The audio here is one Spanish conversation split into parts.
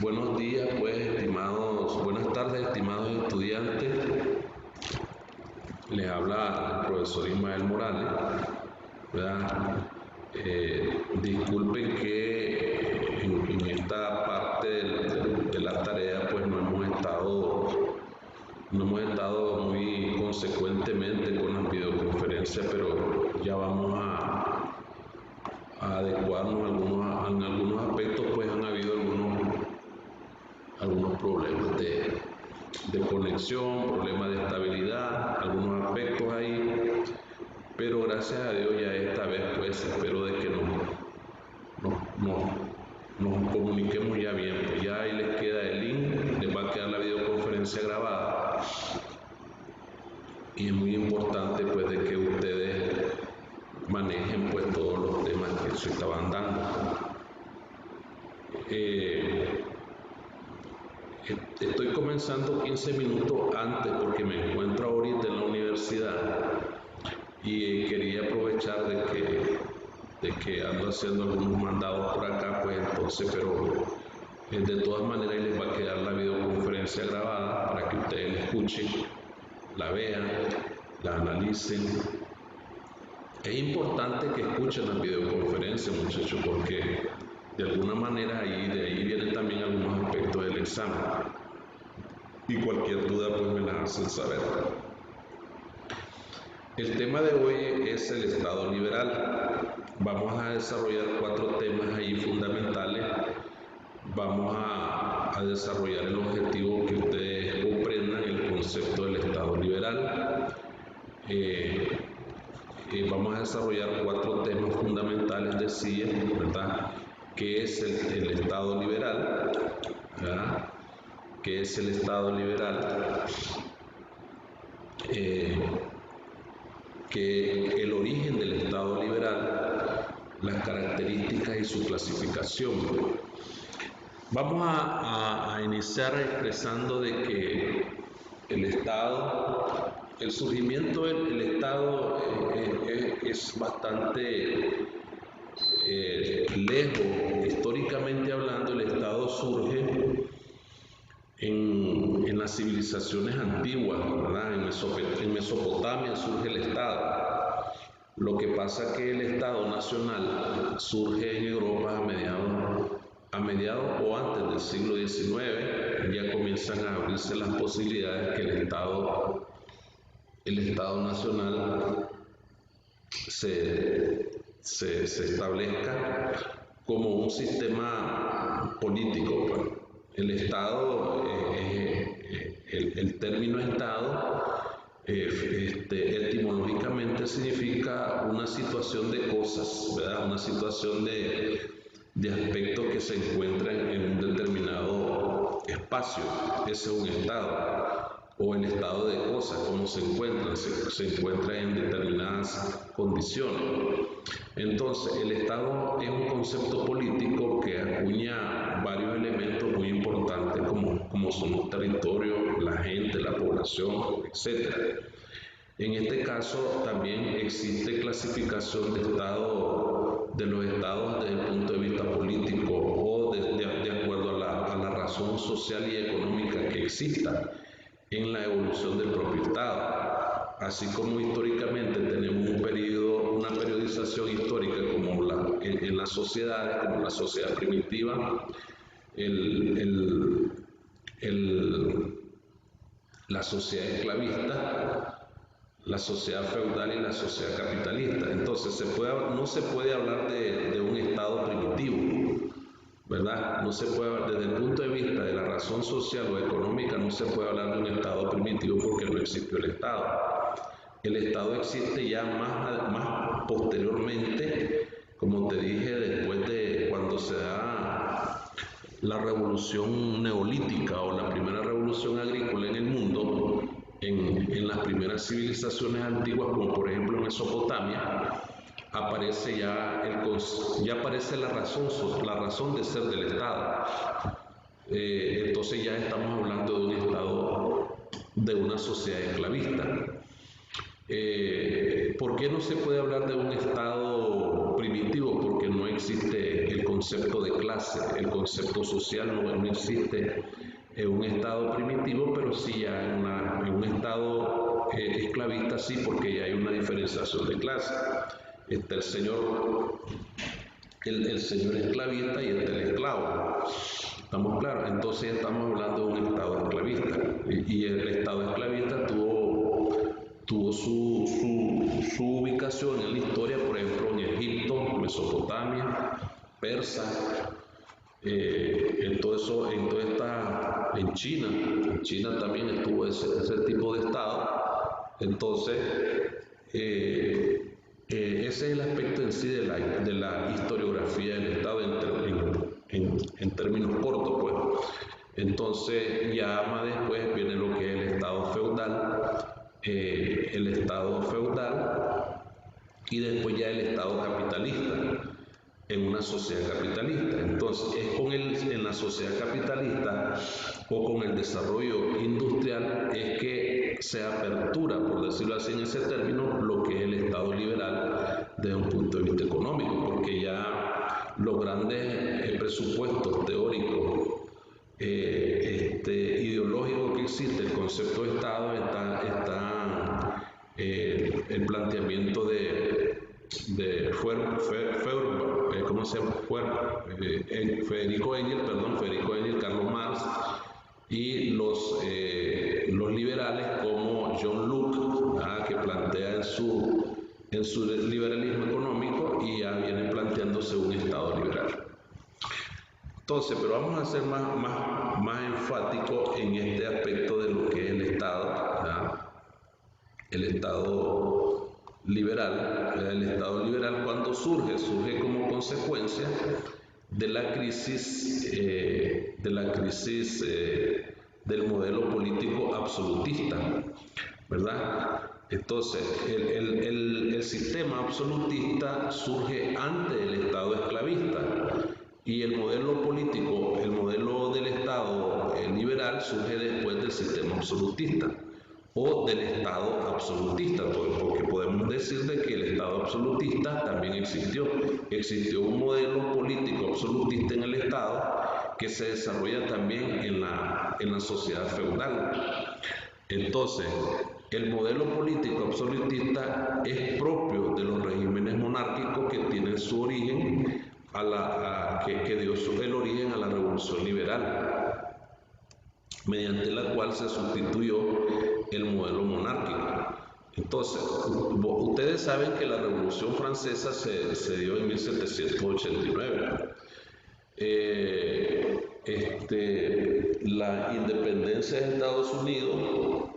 Buenos días, pues, buenas tardes, estimados estudiantes. Les habla el profesor Ismael Morales, ¿verdad? Disculpen que en esta parte de la tarea, pues, no hemos estado muy consecuentemente con las videoconferencias, pero ya vamos a adecuarnos en algunos aspectos, pues han habido algunos problemas de conexión, problemas de estabilidad, algunos aspectos ahí, pero gracias a Dios ya esta vez pues espero de que nos comuniquemos ya bien, pues ya ahí les queda el link, les va a quedar la videoconferencia grabada y es muy importante pues de que ustedes manejen pues todos los temas que se estaban dando. Estoy comenzando 15 minutos antes porque me encuentro ahorita en la universidad y quería aprovechar de que ando haciendo algunos mandados por acá, pues entonces, pero de todas maneras les va a quedar la videoconferencia grabada para que ustedes la escuchen, la vean, la analicen. Es importante que escuchen las videoconferencias, muchachos, porque de alguna manera de ahí vienen también algunos aspectos del examen. Y cualquier duda pues me la hacen saber. El tema de hoy es el Estado liberal. Vamos a desarrollar 4 temas ahí fundamentales. Vamos a desarrollar el objetivo que ustedes comprendan el concepto del Estado liberal. Vamos a desarrollar 4 temas fundamentales, decía, ¿verdad? ¿Qué es el Estado liberal? ¿Verdad? ¿Qué es el Estado liberal? Que el origen del Estado liberal, las características y su clasificación. Vamos a iniciar expresando de que el Estado, el surgimiento del Estado es bastante lejos. Históricamente hablando, el Estado surge en las civilizaciones antiguas, ¿verdad? En Mesopotamia surge el Estado. Lo que pasa es que el Estado nacional surge en Europa a mediados o antes del siglo XIX. Ya comienzan a abrirse las posibilidades que el Estado nacional se establezca como un sistema político, pues. El Estado, el término Estado, etimológicamente significa una situación de cosas, ¿verdad? Una situación de aspectos que se encuentran en un determinado espacio. Ese es un Estado. O el estado de cosas, cómo se encuentran, se encuentran en determinadas condiciones. Entonces, el Estado es un concepto político que acuña varios elementos muy importantes como son los territorios, la gente, la población, etc. En este caso también existe clasificación de los estados desde el punto de vista político o de acuerdo a la razón social y económica que exista en la evolución del propio Estado. Así como históricamente tenemos una periodización histórica como en las sociedades, como la sociedad primitiva, la sociedad esclavista, la sociedad feudal y la sociedad capitalista. Entonces no se puede hablar de un Estado primitivo, ¿verdad? No se puede, desde el punto de vista de la razón social o económica, no se puede hablar de un Estado primitivo porque no existió el Estado. El Estado existe ya más posteriormente, como te dije, después de cuando se da la revolución neolítica o la primera revolución agrícola en el mundo, en las primeras civilizaciones antiguas, como por ejemplo en Mesopotamia, aparece ya aparece la razón de ser del Estado. Entonces ya estamos hablando de un Estado, de una sociedad esclavista. ¿Por qué no se puede hablar de un Estado primitivo? Porque no existe el concepto de clase, el concepto social no existe en un Estado primitivo, pero sí ya en un Estado esclavista sí, porque ya hay una diferenciación de clase. Está el señor esclavista y está el esclavo. ¿Estamos claros? Entonces estamos hablando de un Estado esclavista. Y el Estado esclavista tuvo su ubicación en la historia, por ejemplo, en Egipto, Mesopotamia, Persa, en China. En China también estuvo ese tipo de Estado. Entonces, ese es el aspecto en sí de la historiografía del Estado en términos cortos, pues. Entonces, ya más después viene lo que es el Estado feudal y después ya el Estado capitalista en una sociedad capitalista. Entonces, en la sociedad capitalista o con el desarrollo industrial es que se apertura, por decirlo así en ese término, lo que es el Estado liberal desde un punto de vista económico, porque ya los grandes presupuestos teóricos ideológico que existe, el concepto de Estado, está el planteamiento ¿cómo se llama? Federico Engels, Karl Marx y los liberales como John Locke, que plantea en su liberalismo económico y ya viene planteándose un Estado liberal. Entonces, pero vamos a ser más enfáticos en este aspecto de lo que es el Estado, ¿verdad? El Estado liberal. El Estado liberal cuando surge como consecuencia de la crisis del modelo político absolutista, ¿verdad? Entonces, el sistema absolutista surge antes del Estado esclavista y el modelo político, el modelo del Estado liberal surge después del sistema absolutista o del Estado absolutista, porque podemos decir de que el Estado absolutista también existió. Existió un modelo político absolutista en el Estado que se desarrolla también en la sociedad feudal. Entonces, el modelo político absolutista es propio de los regímenes monárquicos que tienen su origen que dio el origen a la Revolución Liberal, mediante la cual se sustituyó el modelo monárquico. Entonces, ustedes saben que la Revolución Francesa se dio en 1789. La independencia de Estados Unidos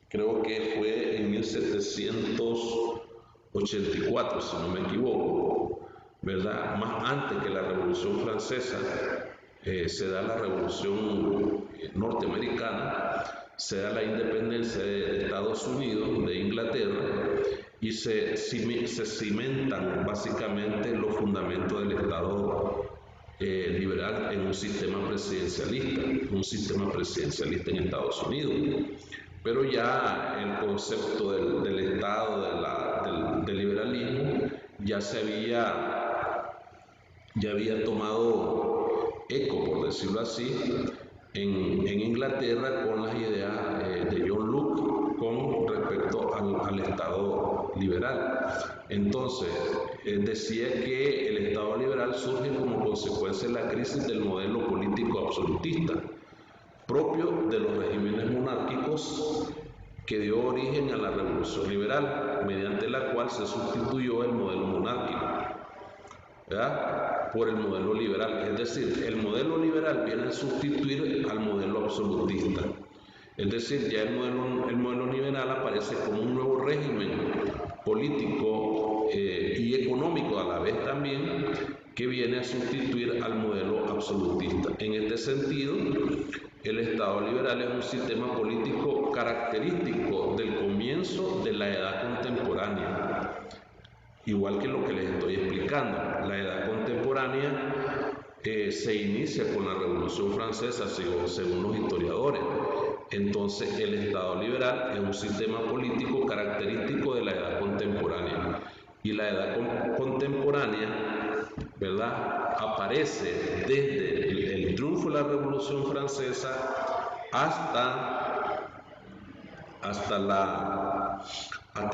creo que fue en 1784, si no me equivoco, ¿verdad? Más antes que la Revolución Francesa, se da la Revolución norteamericana, se da la independencia de Estados Unidos, de Inglaterra, y se cimentan básicamente los fundamentos del Estado liberal en un sistema presidencialista en Estados Unidos. Pero ya el concepto del Estado, del liberalismo, ya había tomado eco, por decirlo así, en Inglaterra con las ideas de John Locke con respecto al Estado liberal. Entonces, decía que el Estado liberal surge como consecuencia de la crisis del modelo político absolutista, propio de los regímenes monárquicos que dio origen a la Revolución Liberal, mediante la cual se sustituyó el modelo monárquico, ¿verdad?, por el modelo liberal. Es decir, el modelo liberal viene a sustituir al modelo absolutista. Es decir, ya el modelo liberal aparece como un nuevo régimen político y económico a la vez también, que viene a sustituir al modelo absolutista. En este sentido, el Estado liberal es un sistema político característico del comienzo de la edad contemporánea. Igual que lo que les estoy explicando, la edad contemporánea se inicia con la Revolución Francesa, según los historiadores, Entonces, el Estado liberal es un sistema político característico de la edad contemporánea. Y la edad contemporánea, ¿verdad?, aparece desde el triunfo de la Revolución Francesa hasta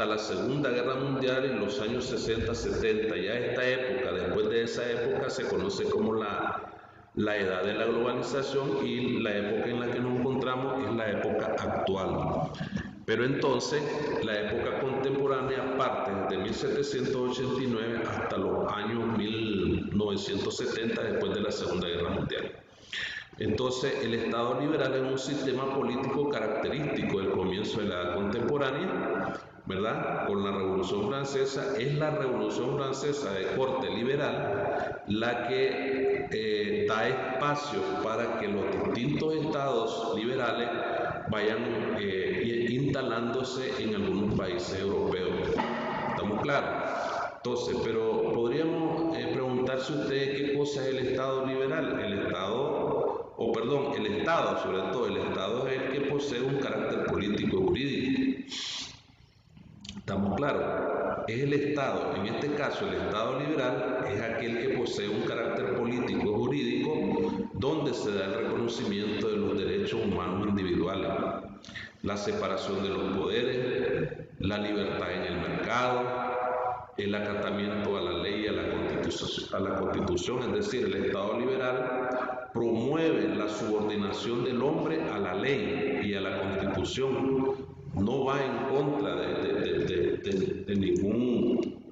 la Segunda Guerra Mundial en los años 60, 70. Ya esta época, después de esa época, se conoce como la edad de la globalización, y la época en la que nos encontramos es la época actual. Pero entonces, la época contemporánea parte desde 1789 hasta los años 1970, después de la Segunda Guerra Mundial. Entonces, el Estado liberal es un sistema político característico del comienzo de la edad contemporánea, ¿verdad? Con la Revolución Francesa. Es la Revolución Francesa de corte liberal la que da espacio para que los distintos estados liberales vayan instalándose en algunos países europeos. ¿Estamos claros? Entonces, pero podríamos preguntarse ustedes qué cosa es el Estado liberal. El Estado, sobre todo, el Estado es el que posee un carácter político y jurídico. ¿Estamos claros? Es el Estado, en este caso el Estado liberal, es aquel que posee un carácter político y jurídico donde se da el reconocimiento de los derechos humanos individuales, la separación de los poderes, la libertad en el mercado, el acatamiento a la ley y a la Constitución, es decir, el Estado liberal promueve la subordinación del hombre a la ley y a la Constitución, no va en contra de ningún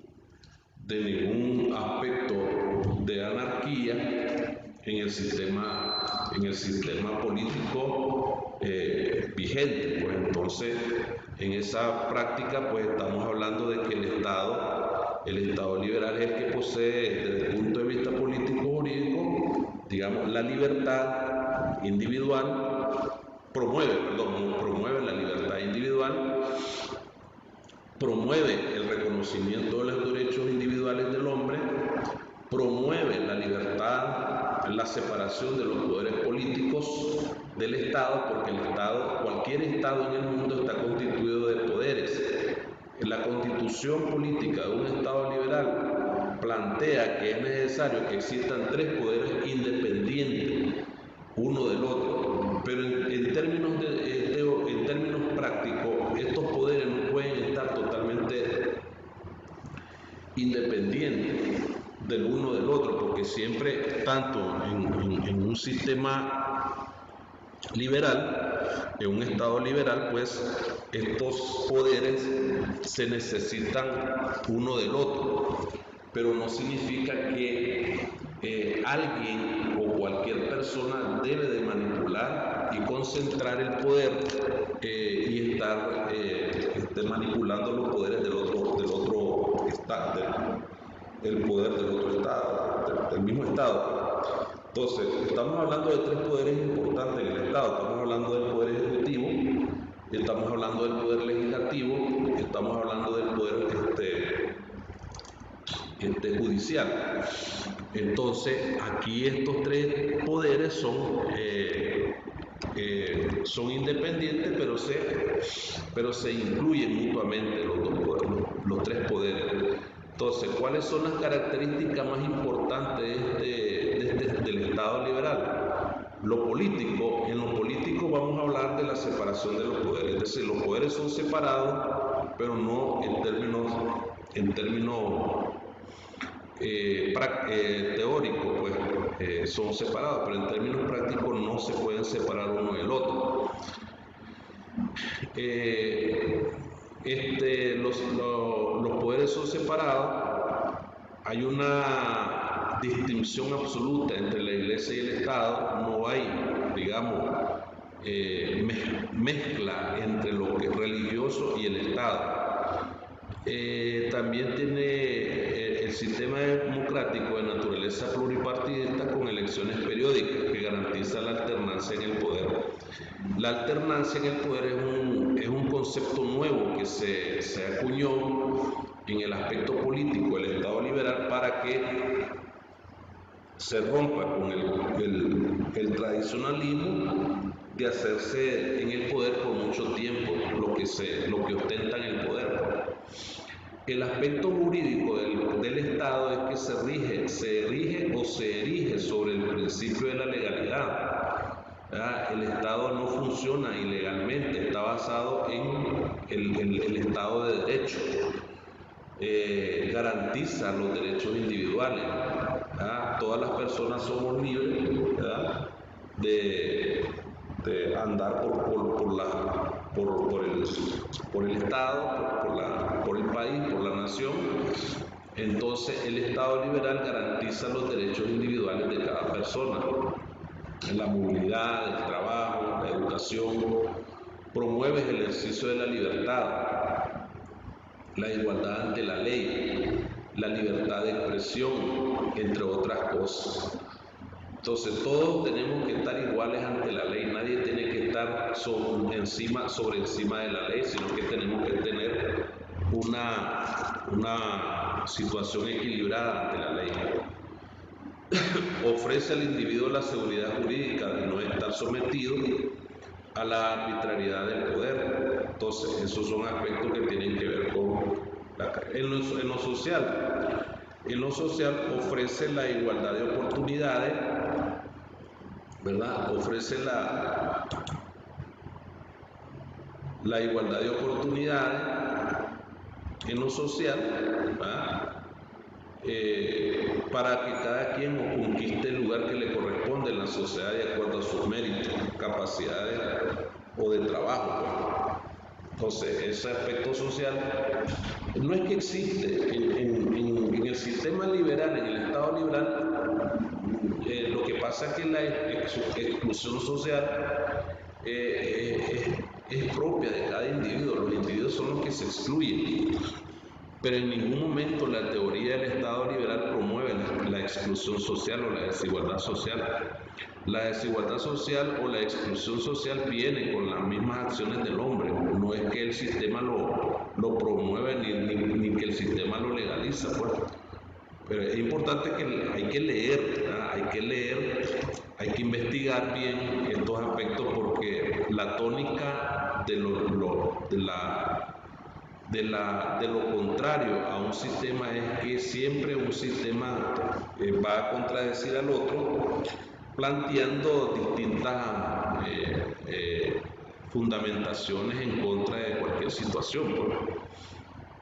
aspecto de anarquía en el sistema político vigente. Pues entonces, en esa práctica, pues estamos hablando de que el Estado liberal es el que posee, desde el punto de vista político jurídico, digamos, la libertad individual, promueve la libertad individual, promueve el reconocimiento de los derechos individuales del hombre, promueve la libertad, la separación de los poderes políticos del Estado, porque cualquier Estado en el mundo está constituido de poderes. La Constitución política de un Estado liberal plantea que es necesario que existan tres poderes independientes uno del otro, pero en términos prácticos, estos poderes no pueden estar totalmente independientes del uno del otro, porque siempre, tanto en un sistema liberal, en un Estado liberal, pues estos poderes se necesitan uno del otro, pero no significa que alguien o cualquier persona debe de manipular y concentrar el poder y estar manipulando los poderes del otro estado, el poder del otro estado, del mismo estado. Entonces, estamos hablando de tres poderes importantes en el Estado. Estamos hablando del poder ejecutivo, estamos hablando del poder legislativo, estamos hablando del poder judicial. Entonces, aquí estos tres poderes son independientes, pero se incluyen mutuamente los tres poderes. Entonces, ¿cuáles son las características más importantes del Estado liberal? En lo político vamos a hablar de la separación de los poderes, es decir, los poderes son separados, pero no en términos teóricos, pues son separados, pero en términos prácticos no se pueden separar uno del otro. Los poderes son separados, hay una distinción absoluta entre la Iglesia y el Estado, no hay, digamos, mezcla entre lo que es religioso y el Estado. También tiene el sistema democrático de naturaleza pluripartidista con elecciones periódicas que garantiza la alternancia en el poder. La alternancia en el poder es un concepto nuevo que se acuñó en el aspecto político del Estado liberal para que se rompa con el tradicionalismo de hacerse en el poder por mucho tiempo, lo que ostentan el poder. El aspecto jurídico del Estado es que se rige o se erige sobre el principio de la legalidad. El Estado no funciona ilegalmente, está basado en el Estado de Derecho. Garantiza los derechos individuales. Todas las personas somos libres, ¿verdad?, de andar por el Estado, por el país, por la nación. Entonces el Estado liberal garantiza los derechos individuales de cada persona, en la movilidad, el trabajo, la educación, promueve el ejercicio de la libertad, la igualdad ante la ley, la libertad de expresión, entre otras cosas. Entonces todos tenemos que estar iguales ante la ley, nadie tiene que estar sobre encima de la ley, sino que tenemos que tener una situación equilibrada ante la ley. Ofrece al individuo la seguridad jurídica de no estar sometido a la arbitrariedad del poder. Entonces esos son aspectos que tienen que ver con en lo social. En lo social ofrece la igualdad de oportunidades, ¿verdad? Ofrece la igualdad de oportunidades en lo social, ¿verdad? Para que cada quien conquiste el lugar que le corresponde en la sociedad de acuerdo a sus méritos, capacidades o de trabajo. Entonces, ese aspecto social no es que existe en el sistema liberal, en el Estado liberal. Lo que pasa es que la exclusión social es propia de cada individuo. Los individuos son los que se excluyen. Pero en ningún momento la teoría del Estado liberal promueve la exclusión social o la desigualdad social. La desigualdad social o la exclusión social viene con las mismas acciones del hombre. No es que el sistema lo promueve ni que el sistema lo legaliza, pues. Pero es importante que hay que leer, hay que investigar bien estos aspectos, porque la tónica de lo contrario a un sistema es que siempre un sistema va a contradecir al otro, planteando distintas fundamentaciones en contra de cualquier situación, pues.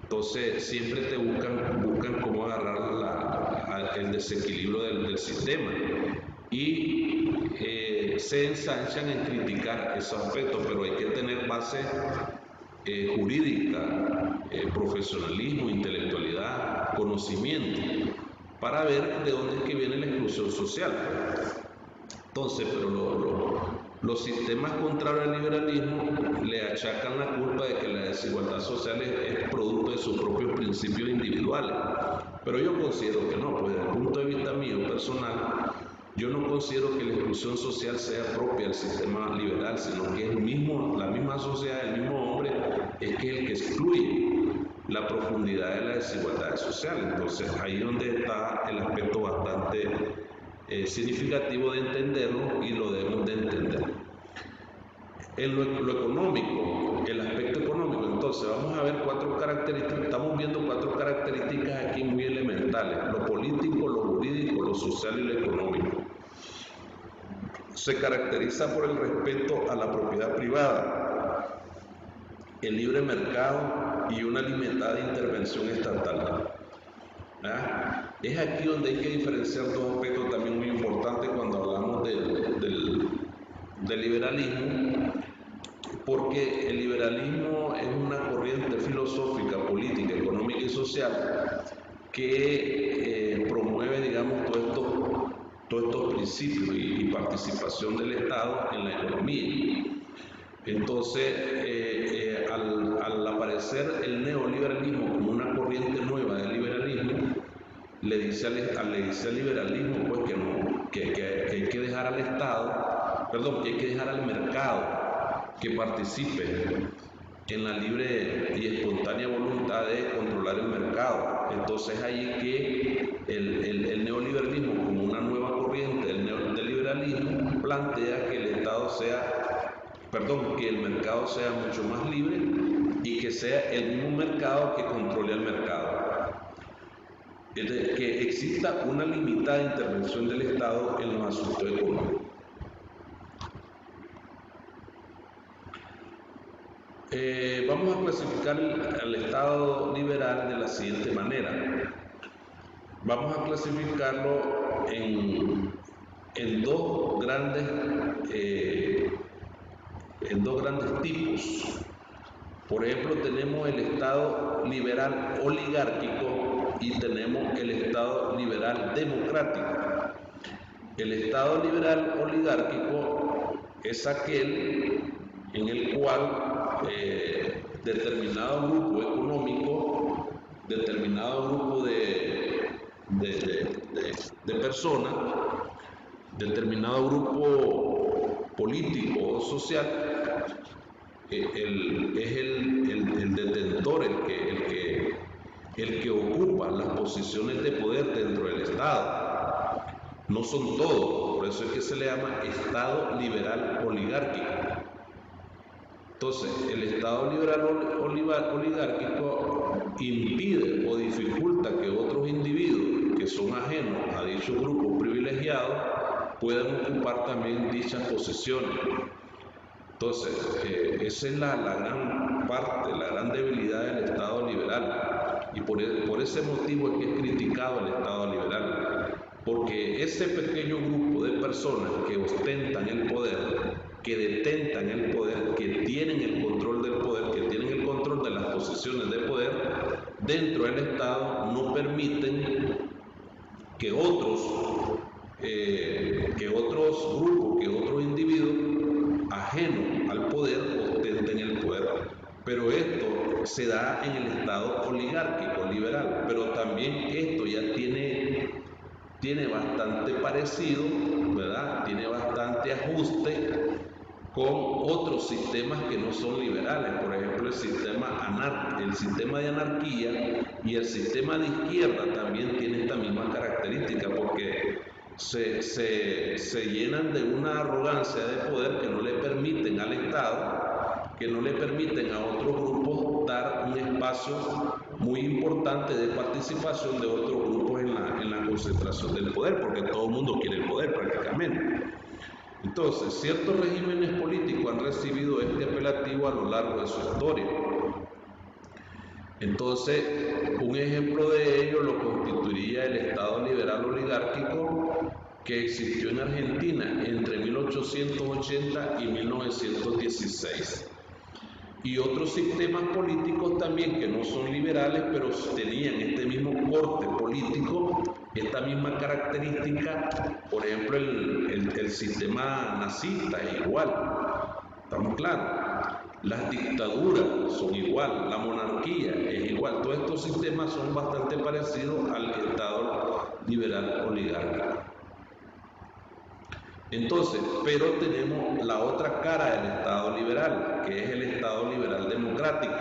Entonces siempre te buscan cómo agarrar el desequilibrio del sistema, y se ensanchan en criticar esos aspectos, pero hay que tener base jurídica, profesionalismo, intelectualidad, conocimiento, para ver de dónde es que viene la exclusión social. Entonces, pero los sistemas contrarios al liberalismo le achacan la culpa de que la desigualdad social es producto de sus propios principios individuales. Pero yo considero que no, pues desde el punto de vista mío personal, yo no considero que la exclusión social sea propia del sistema liberal, sino que la misma sociedad, el mismo hombre, es que el que excluye la profundidad de la desigualdad social. Entonces ahí es donde está el aspecto bastante significativo de entenderlo, y lo debemos de entender. En lo económico, el aspecto económico, entonces vamos a ver cuatro características. Estamos viendo cuatro características aquí muy elementales: lo político, lo jurídico, lo social y lo económico. Se caracteriza por el respeto a la propiedad privada, el libre mercado y una limitada intervención estatal. Es aquí donde hay que diferenciar dos aspectos también muy importantes cuando hablamos del liberalismo, porque el liberalismo es una corriente filosófica, política, económica y social que promueve, digamos, todos estos principios y participación del Estado en la economía. Entonces, al aparecer el neoliberalismo como una corriente nueva del liberalismo, le dice al liberalismo, pues, que hay que dejar al Estado, que hay que dejar al mercado que participe en la libre y espontánea voluntad de controlar el mercado. Entonces ahí que el neoliberalismo, como una nueva corriente del liberalismo, plantea que el Estado sea que el mercado sea mucho más libre y que sea el mismo mercado que controle al mercado. Es decir, que exista una limitada intervención del Estado en los asuntos económicos. Vamos a clasificar al Estado liberal de la siguiente manera. Vamos a clasificarlo en dos grandes tipos. Por ejemplo, tenemos el Estado liberal oligárquico y tenemos el Estado liberal democrático. El Estado liberal oligárquico es aquel en el cual determinado grupo económico, determinado grupo de personas, determinado grupo político o social, es el detentor, el que ocupa las posiciones de poder dentro del Estado. No son todos, por eso es que se le llama Estado liberal oligárquico. Entonces, el Estado liberal oligárquico impide o dificulta que otros individuos que son ajenos a dichos grupos privilegiados puedan ocupar también dichas posiciones. Entonces, esa es la gran parte, la gran debilidad del Estado liberal. Y por ese motivo es que es criticado el Estado liberal. Porque ese pequeño grupo de personas que ostentan el poder, que detentan el poder, que tienen el control del poder, que tienen el control de las posiciones de poder, dentro del Estado no permiten que otros grupos, que otros individuos ajenos al poder ostenten el poder. Pero esto se da en el Estado oligárquico liberal, pero también esto ya tiene bastante parecido, ¿verdad? Tiene bastante ajuste con otros sistemas que no son liberales, por ejemplo el sistema de anarquía y el sistema de izquierda también tiene esta misma característica, porque se llenan de una arrogancia de poder que no le permiten al Estado, que no le permiten a otros grupos dar un espacio muy importante de participación de otros grupos en la concentración del poder, porque todo el mundo quiere el poder prácticamente. Entonces, ciertos regímenes políticos han recibido este apelativo a lo largo de su historia. Entonces, un ejemplo de ello lo constituiría el Estado liberal oligárquico que existió en Argentina entre 1880 y 1916. Y otros sistemas políticos también que no son liberales, pero tenían este mismo corte político, esta misma característica. Por ejemplo, el sistema nazista es igual, ¿estamos claros? Las dictaduras son igual, la monarquía es igual. Todos estos sistemas son bastante parecidos al Estado liberal oligárquico. Entonces, pero tenemos la otra cara del Estado liberal, que es el Estado liberal democrático.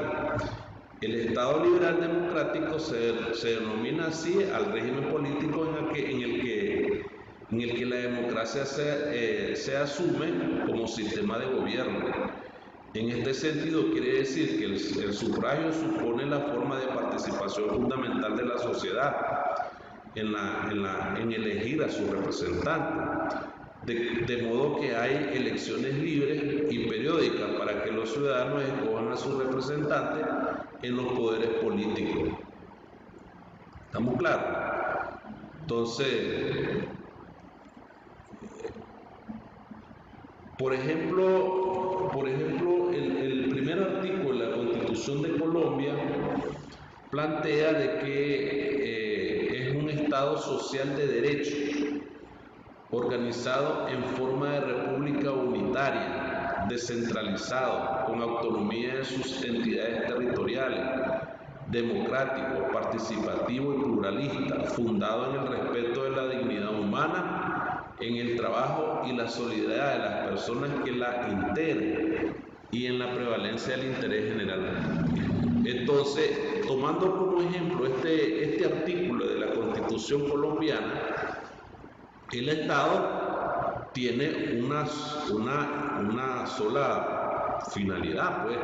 El Estado liberal democrático se denomina así al régimen político en el que la democracia se asume como sistema de gobierno. En este sentido quiere decir que el sufragio supone la forma de participación fundamental de la sociedad en elegir a sus representantes. De modo que hay elecciones libres y periódicas para que los ciudadanos escojan a sus representantes en los poderes políticos. ¿Estamos claros? Entonces, por ejemplo, el primer artículo de la Constitución de Colombia plantea de que es un Estado social de derecho, organizado en forma de república unitaria, descentralizado, con autonomía de sus entidades territoriales, democrático, participativo y pluralista, fundado en el respeto de la dignidad humana, en el trabajo y la solidaridad de las personas que la integran y en la prevalencia del interés general. Entonces, tomando como ejemplo este artículo de la Constitución colombiana, el Estado tiene una sola finalidad, pues,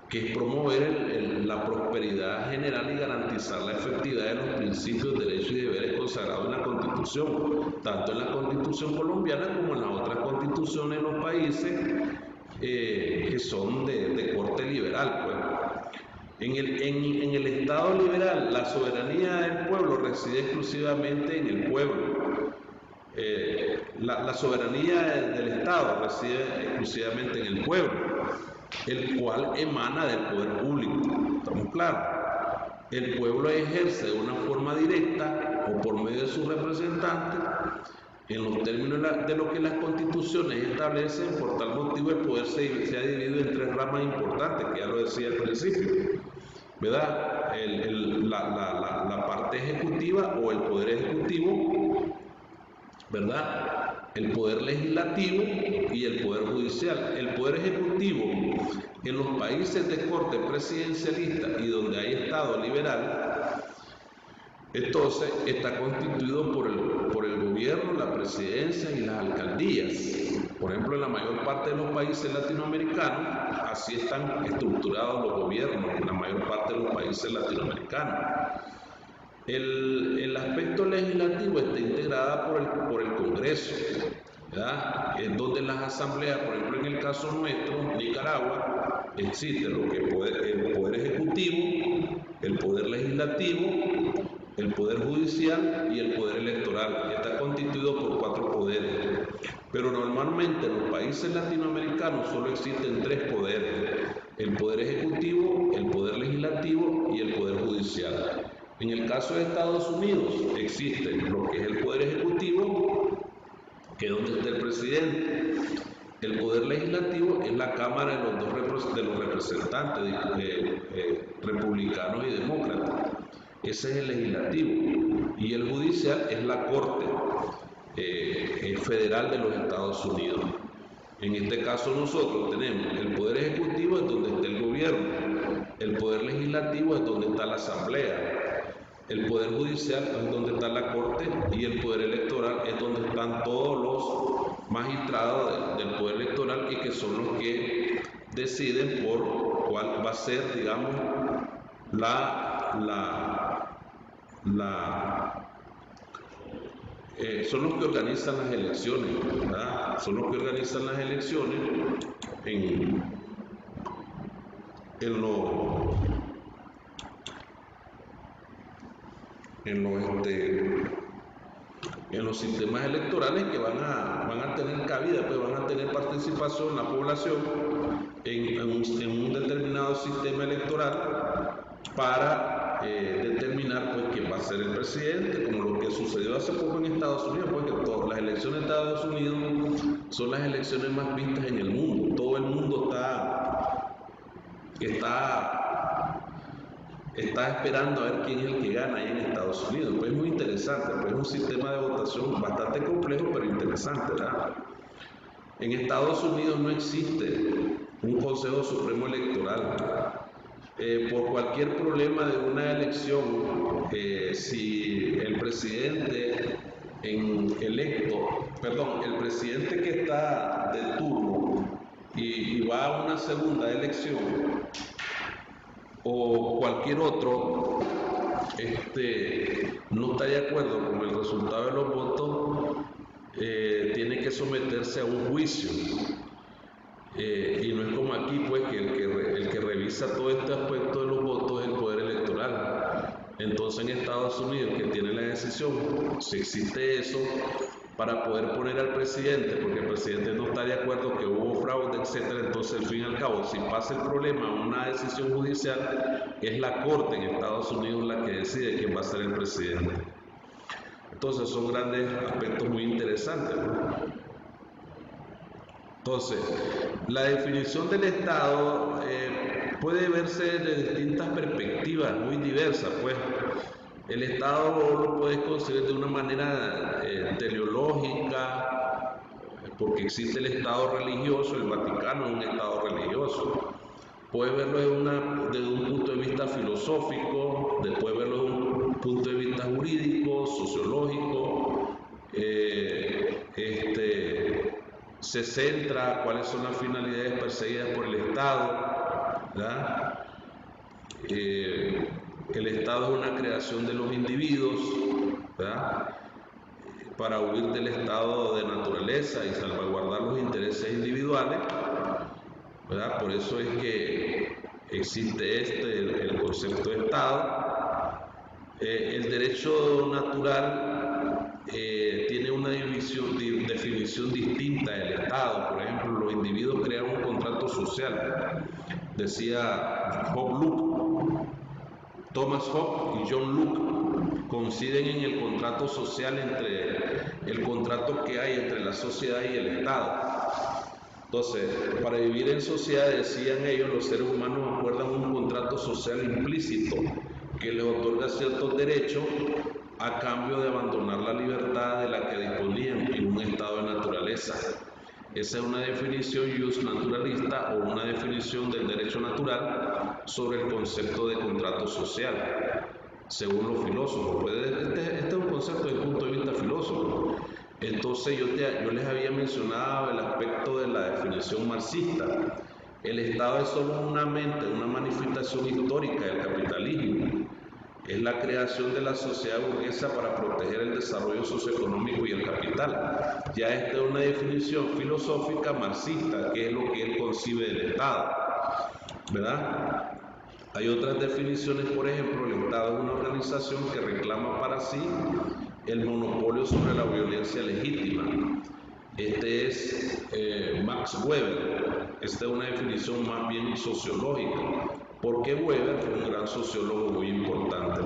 que es promover la prosperidad general y garantizar la efectividad de los principios, derechos y deberes consagrados en la Constitución, tanto en la Constitución colombiana como en las otras constituciones de los países que son de corte liberal, pues. En el Estado liberal, la soberanía del pueblo reside exclusivamente en el pueblo. La soberanía del Estado reside exclusivamente en el pueblo, el cual emana del poder público. ¿Estamos claros? El pueblo ejerce de una forma directa o por medio de sus representantes, en los términos de lo que las constituciones establecen. Por tal motivo el poder se ha dividido en tres ramas importantes, que ya lo decía al principio, ¿verdad? La parte ejecutiva o el poder ejecutivo, ¿verdad? El poder legislativo y el poder judicial. El poder ejecutivo en los países de corte presidencialista y donde hay Estado liberal, entonces está constituido por el gobierno, la presidencia y las alcaldías. Por ejemplo, en la mayor parte de los países latinoamericanos, así están estructurados los gobiernos, en la mayor parte de los países latinoamericanos. El aspecto legislativo está integrado por el Congreso, ¿verdad? Es donde las asambleas, por ejemplo, en el caso nuestro, Nicaragua, existe lo que el poder ejecutivo, el poder legislativo, el poder judicial y el poder electoral. Está constituido por 4 poderes. Pero normalmente en los países latinoamericanos solo existen 3 poderes: el poder ejecutivo, el poder legislativo y el poder judicial. En el caso de Estados Unidos existe lo que es el poder ejecutivo, que es donde está el presidente. El poder legislativo es la Cámara de los representantes republicanos y demócratas. Ese es el legislativo. Y el judicial es la Corte Federal de los Estados Unidos. En este caso nosotros tenemos el poder ejecutivo, es donde está el gobierno; el poder legislativo es donde está la asamblea; el poder judicial es donde está la Corte; y el poder electoral es donde están todos los magistrados del poder electoral, y que son los que deciden por cuál va a ser, digamos, son los que organizan las elecciones, ¿verdad? Son los que organizan las elecciones en los sistemas electorales, que van a tener cabida, pues van a tener participación la población en un determinado sistema electoral para determinar, pues, quién va a ser el presidente, como lo que sucedió hace poco en Estados Unidos, porque todas las elecciones de Estados Unidos son las elecciones más vistas en el mundo. Todo el mundo está esperando a ver quién es el que gana ahí en Estados Unidos. Pues es muy interesante, pues es un sistema de votación bastante complejo, pero interesante, ¿verdad? En Estados Unidos no existe un Consejo Supremo Electoral. Por cualquier problema de una elección, si el presidente el presidente que está de turno y va a una segunda elección, o cualquier otro no está de acuerdo con el resultado de los votos, tiene que someterse a un juicio. Y no es como aquí, pues, que el que revisa todo este aspecto de los votos es el poder electoral. Entonces en Estados Unidos, que tiene la decisión, si existe eso, para poder poner al presidente, porque el presidente no está de acuerdo que hubo fraude, etcétera, entonces al fin y al cabo, si pasa el problema, una decisión judicial, es la Corte en Estados Unidos la que decide quién va a ser el presidente. Entonces son grandes aspectos muy interesantes, ¿no? Entonces, la definición del Estado puede verse de distintas perspectivas, muy diversas, pues. El Estado lo puedes concebir de una manera teleológica, porque existe el Estado religioso. El Vaticano es un Estado religioso. Puedes verlo desde un punto de vista filosófico, después verlo desde un punto de vista jurídico, sociológico, se centra, cuáles son las finalidades perseguidas por el Estado, ¿verdad? El Estado es una creación de los individuos, ¿verdad? Para huir del estado de naturaleza y salvaguardar los intereses individuales, ¿verdad? Por eso es que existe el concepto de Estado. El derecho natural tiene una definición distinta del Estado. Por ejemplo, los individuos crean un contrato social. Decía Thomas Hobbes y John Locke coinciden en el contrato social el contrato que hay entre la sociedad y el Estado. Entonces, para vivir en sociedad, decían ellos, los seres humanos acuerdan un contrato social implícito que les otorga ciertos derechos a cambio de abandonar la libertad de la que disponían en un estado de naturaleza. Esa es una definición justnaturalista o una definición del derecho natural sobre el concepto de contrato social, según los filósofos. Este es un concepto desde el punto de vista filósofo. Entonces yo les había mencionado el aspecto de la definición marxista. El Estado es solo una manifestación histórica del capitalismo. Es la creación de la sociedad burguesa para proteger el desarrollo socioeconómico y el capital. Ya esta es una definición filosófica marxista, que es lo que él concibe del Estado, ¿verdad? Hay otras definiciones, por ejemplo, el Estado es una organización que reclama para sí el monopolio sobre la violencia legítima. Este es Max Weber. Esta es una definición más bien sociológica, porque Weber fue un gran sociólogo muy importante.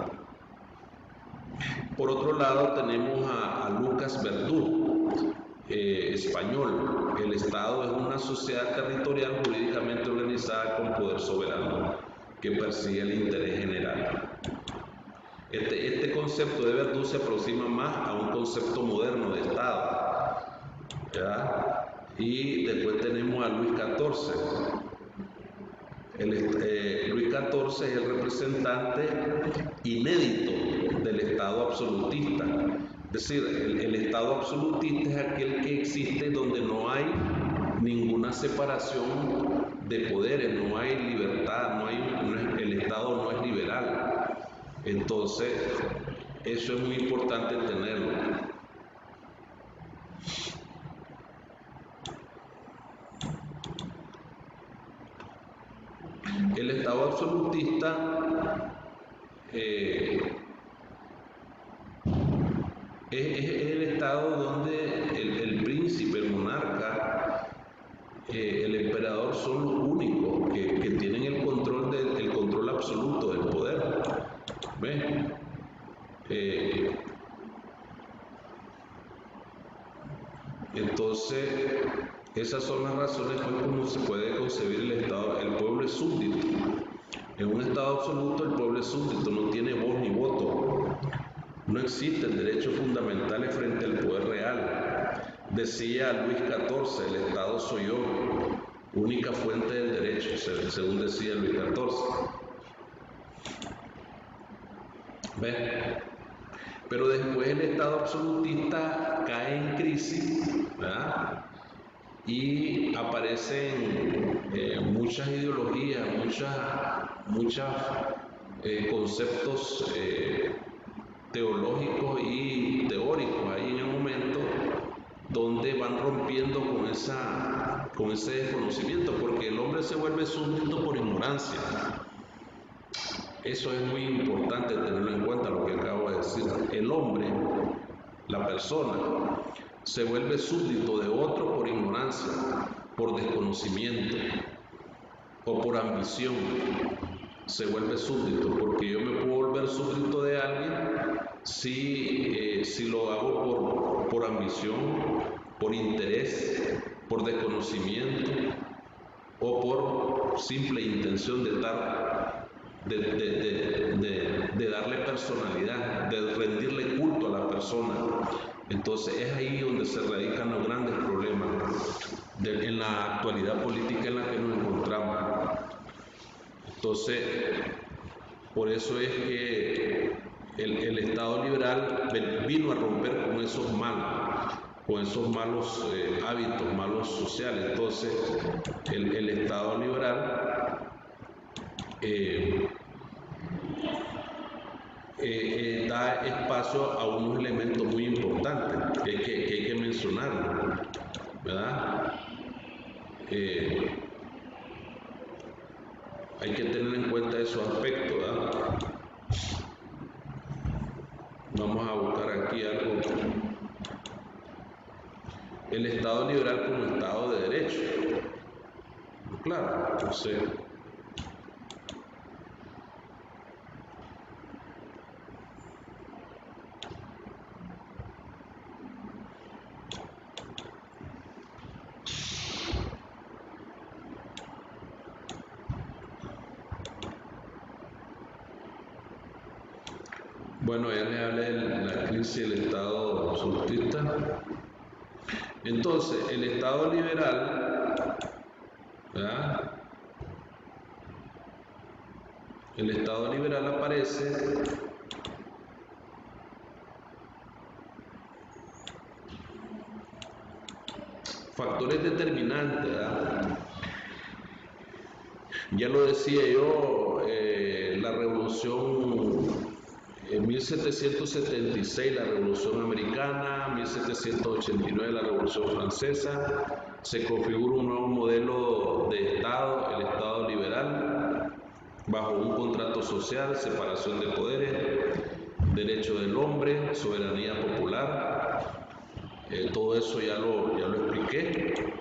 Por otro lado tenemos a Lucas Verdú, español. El Estado es una sociedad territorial jurídicamente organizada con poder soberano que persigue el interés general. Este concepto de Verdú se aproxima más a un concepto moderno de Estado, ¿ya? Y después tenemos a Luis XIV. Luis XIV es el representante inédito del Estado absolutista. Es decir, el Estado absolutista es aquel que existe donde no hay ninguna separación de poderes, no hay libertad, el Estado no es liberal. Entonces, eso es muy importante entenderlo. El Estado absolutista es el Estado donde el príncipe, el monarca, el emperador son los únicos que tienen el control absoluto del poder. ¿Ves? Entonces, esas son las razones por cómo se puede concebir el Estado. El pueblo es súbdito. En un Estado absoluto, el pueblo es súbdito, no tiene voz ni voto. No existen derechos fundamentales frente al poder real. Decía Luis XIV, el Estado soy yo, única fuente del derecho, según decía Luis XIV. ¿Ves? Pero después el Estado absolutista cae en crisis, ¿verdad? Y aparecen muchas ideologías, muchos conceptos teológicos y teóricos ahí en el momento donde van rompiendo con ese desconocimiento, porque el hombre se vuelve súbdito por ignorancia. Eso es muy importante tenerlo en cuenta, lo que acabo de decir. El hombre, la persona, se vuelve súbdito de otro por ignorancia, por desconocimiento o por ambición. Se vuelve súbdito, porque yo me puedo volver súbdito de alguien si lo hago por ambición, por interés, por desconocimiento o por simple intención de darle personalidad, de rendirle culto a la persona. Entonces es ahí donde se radican los grandes problemas en la actualidad política en la que nos encontramos. Entonces, por eso es que el Estado liberal vino a romper con esos males. con esos malos hábitos, malos sociales. Entonces, el Estado liberal da espacio a unos elementos muy importantes que hay que mencionar, ¿verdad? Hay que tener en cuenta esos aspectos, ¿verdad? Vamos a buscar aquí algo. El Estado liberal como Estado de Derecho. Claro, entonces, bueno, ya les hablé de la crisis del Estado absolutista. Entonces, el Estado liberal, ¿verdad? El Estado liberal aparece factores determinantes, ¿verdad? Ya lo decía yo, la revolución en 1776, la Revolución Americana, 1789, la Revolución Francesa, se configura un nuevo modelo de Estado, el Estado liberal, bajo un contrato social, separación de poderes, derecho del hombre, soberanía popular. Todo eso ya lo expliqué,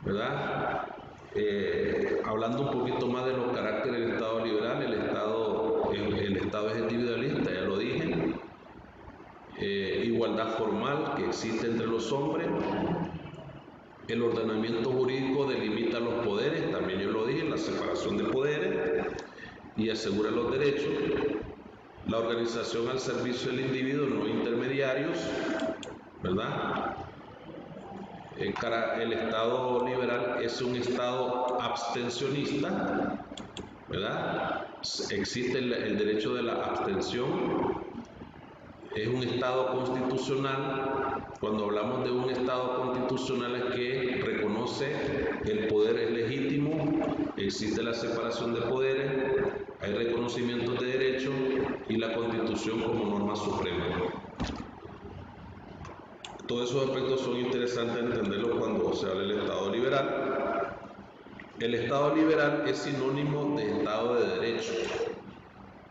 ¿verdad? Hablando un poquito más de los caracteres del Estado liberal, el Estado es individualista, ya lo dije. Igualdad formal que existe entre los hombres. El ordenamiento jurídico delimita los poderes, también yo lo dije, la separación de poderes y asegura los derechos. La organización al servicio del individuo, no intermediarios, ¿verdad? El Estado liberal es un Estado abstencionista, ¿verdad? Existe el derecho de la abstención. Es un Estado constitucional. Cuando hablamos de un Estado constitucional es que reconoce el poder es legítimo, existe la separación de poderes, hay reconocimiento de derechos y la Constitución como norma suprema. Todos esos aspectos son interesantes entenderlos cuando se habla del Estado liberal. El Estado liberal es sinónimo de Estado de Derecho.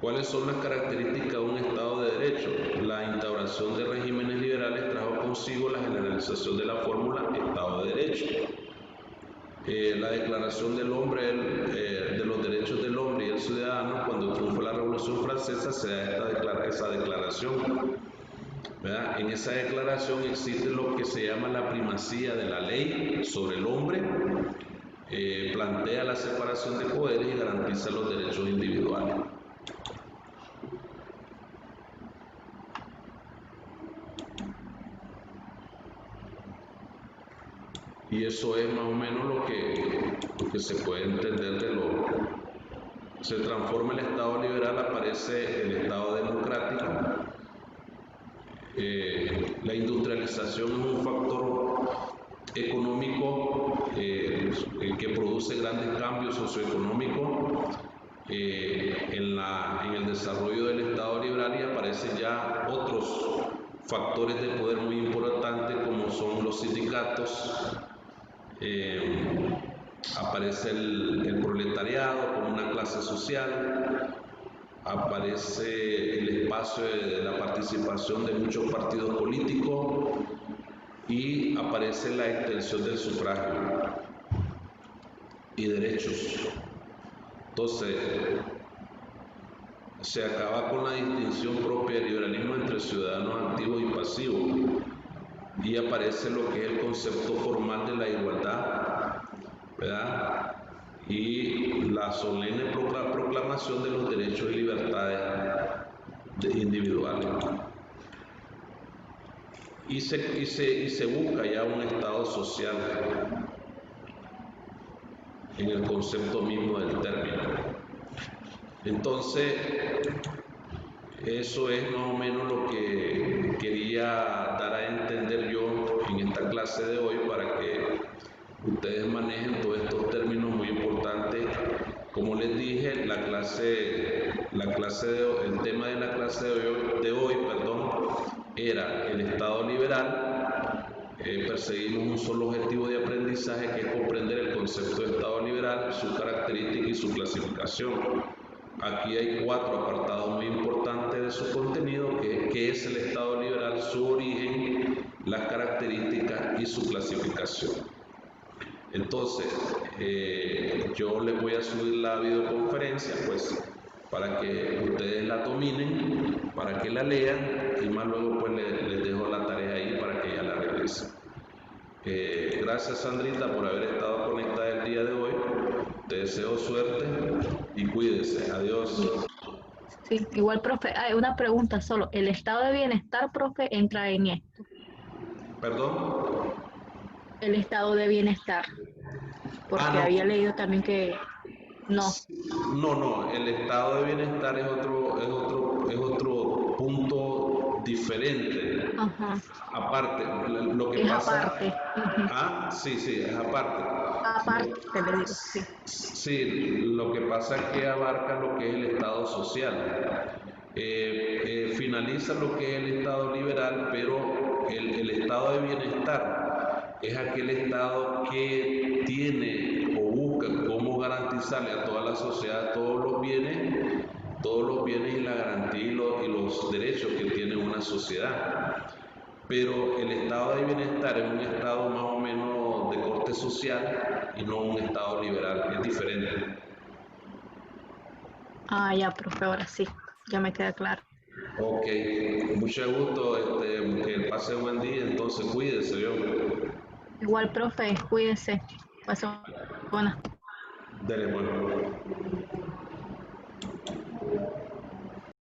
¿Cuáles son las características de un Estado de Derecho? La instauración de regímenes liberales trajo consigo la generalización de la fórmula Estado de Derecho. La Declaración del Hombre, de los Derechos del Hombre y el Ciudadano, cuando triunfó la Revolución Francesa, se da esa declaración, ¿verdad? En esa declaración existe lo que se llama la primacía de la ley sobre el hombre, plantea la separación de poderes y garantiza los derechos individuales. Y eso es más o menos lo que se puede entender de lo. Se transforma el Estado liberal, aparece el Estado democrático. La industrialización es un factor económico que produce grandes cambios socioeconómicos en el desarrollo del Estado liberal, y aparecen ya otros factores de poder muy importantes como son los sindicatos. Aparece el proletariado como una clase social, aparece el espacio de la participación de muchos partidos políticos y aparece la extensión del sufragio y derechos. Entonces, se acaba con la distinción propia del liberalismo entre ciudadanos activos y pasivos, y aparece lo que es el concepto formal de la igualdad, ¿verdad? Y la solemne proclamación de los derechos y libertades individuales. Y se busca ya un Estado social en el concepto mismo del término. Entonces, eso es más o menos lo que quería dar a entender yo en esta clase de hoy para que ustedes manejen todos estos términos muy importantes. Como les dije, el tema de la clase de hoy, era el Estado liberal. Perseguimos un solo objetivo de aprendizaje, que es comprender el concepto de Estado liberal, su característica y su clasificación. Aquí hay 4 apartados muy importantes de su contenido, que es el Estado liberal, su origen, las características y su clasificación. Entonces, yo les voy a subir la videoconferencia, pues, para que ustedes la dominen, para que la lean, y más luego pues les dejo la tarea ahí para que ella la realicen. Gracias, Sandrita, por haber estado conectada el día de hoy. Te deseo suerte y cuídese. Adiós. Sí, igual, profe, hay una pregunta solo. ¿El estado de bienestar, profe, entra en esto? ¿Perdón? El estado de bienestar, porque No. había leído también que no. No, el estado de bienestar es otro punto diferente. Ajá. Aparte, lo que Es pasa, aparte. Ujú. sí, es aparte. Aparte, le digo, sí. Sí, lo que pasa es que abarca lo que es el estado social. Finaliza lo que es el estado liberal, pero el estado de bienestar es aquel estado que tiene o busca cómo garantizarle a toda la sociedad todos los bienes y la garantía y los derechos que tiene una sociedad. Pero el estado de bienestar es un estado más o menos de corte social y no un estado liberal, es diferente. Ah, ya, profe, ahora sí, ya me queda claro. Ok, mucho gusto, que pase buen día, entonces cuídese yo. Igual, profe, cuídese. Pase buenas. Dele, bueno.